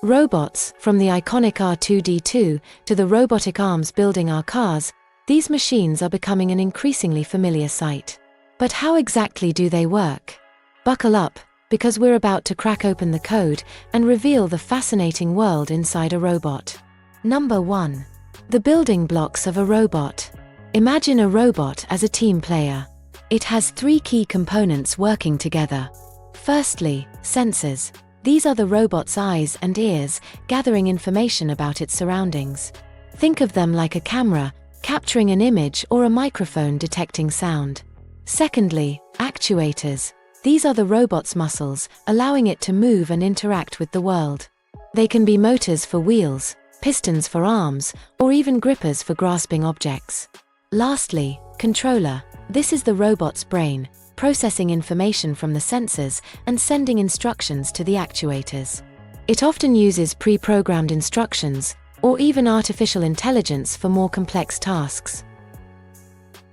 Robots, from the iconic R2-D2 to the robotic arms building our cars, these machines are becoming an increasingly familiar sight. But how exactly do they work? Buckle up, because we're about to crack open the code and reveal the fascinating world inside a robot. Number 1. The building blocks of a robot. Imagine a robot as a team player. It has 3 key components working together. Firstly, sensors. These are the robot's eyes and ears, gathering information about its surroundings. Think of them like a camera, capturing an image, or a microphone detecting sound. Secondly, actuators. These are the robot's muscles, allowing it to move and interact with the world. They can be motors for wheels, pistons for arms, or even grippers for grasping objects. Lastly, controller. This is the robot's brain, processing information from the sensors and sending instructions to the actuators. It often uses pre-programmed instructions, or even artificial intelligence for more complex tasks.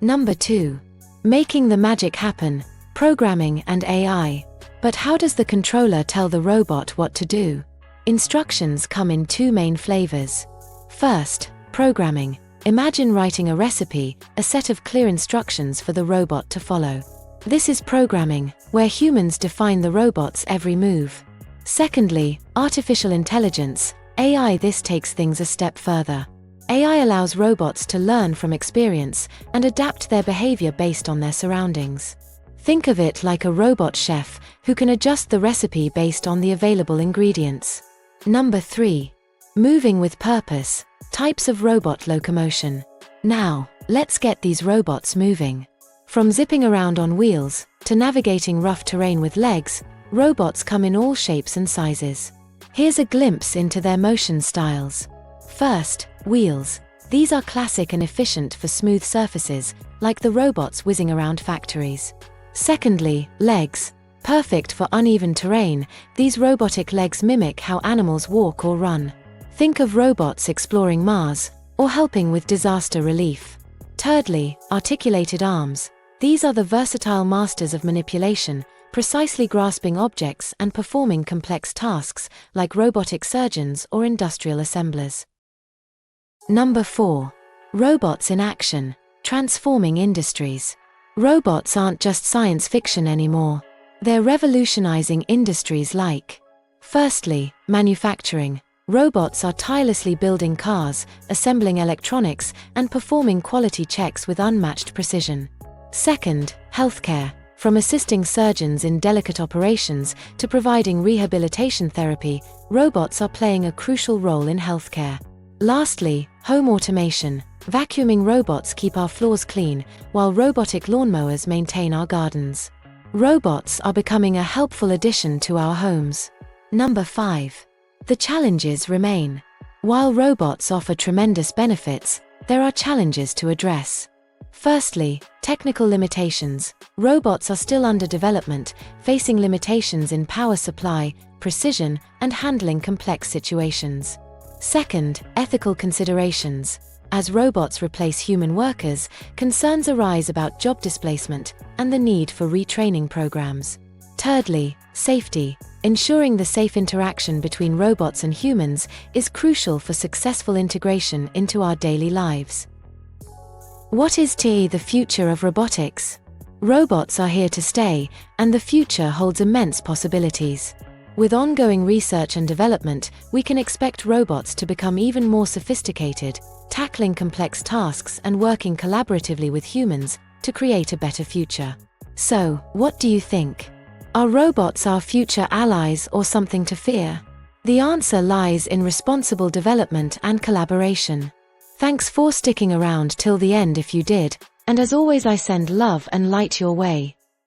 Number 2. Making the magic happen. Programming and AI. But how does the controller tell the robot what to do? Instructions come in 2 main flavors. First, programming. Imagine writing a recipe, a set of clear instructions for the robot to follow. This is programming, where humans define the robot's every move. Secondly, artificial intelligence, AI. This takes things a step further. AI allows robots to learn from experience and adapt their behavior based on their surroundings. Think of it like a robot chef who can adjust the recipe based on the available ingredients. Number 3. Moving with purpose. Types of robot locomotion. Now, let's get these robots moving. From zipping around on wheels to navigating rough terrain with legs, robots come in all shapes and sizes. Here's a glimpse into their motion styles. First, wheels. These are classic and efficient for smooth surfaces, like the robots whizzing around factories. Secondly, legs. Perfect for uneven terrain, these robotic legs mimic how animals walk or run. Think of robots exploring Mars, or helping with disaster relief. Thirdly, articulated arms. These are the versatile masters of manipulation, precisely grasping objects and performing complex tasks like robotic surgeons or industrial assemblers. Number 4. Robots in action. Transforming industries. Robots aren't just science fiction anymore. They're revolutionizing industries like, firstly, manufacturing. Robots are tirelessly building cars, assembling electronics, and performing quality checks with unmatched precision. Second, healthcare. From assisting surgeons in delicate operations to providing rehabilitation therapy, robots are playing a crucial role in healthcare. Lastly, home automation. Vacuuming robots keep our floors clean, while robotic lawnmowers maintain our gardens. Robots are becoming a helpful addition to our homes. Number 5. The challenges remain. While robots offer tremendous benefits, there are challenges to address. Firstly, technical limitations. Robots are still under development, facing limitations in power supply, precision, and handling complex situations. Second, ethical considerations. As robots replace human workers, concerns arise about job displacement and the need for retraining programs. Thirdly, safety. Ensuring the safe interaction between robots and humans is crucial for successful integration into our daily lives. What is the future of robotics? Robots are here to stay, and the future holds immense possibilities. With ongoing research and development, we can expect robots to become even more sophisticated, tackling complex tasks and working collaboratively with humans to create a better future. So, what do you think? Are robots our future allies or something to fear? The answer lies in responsible development and collaboration. Thanks for sticking around till the end if you did, and as always I send love and light your way.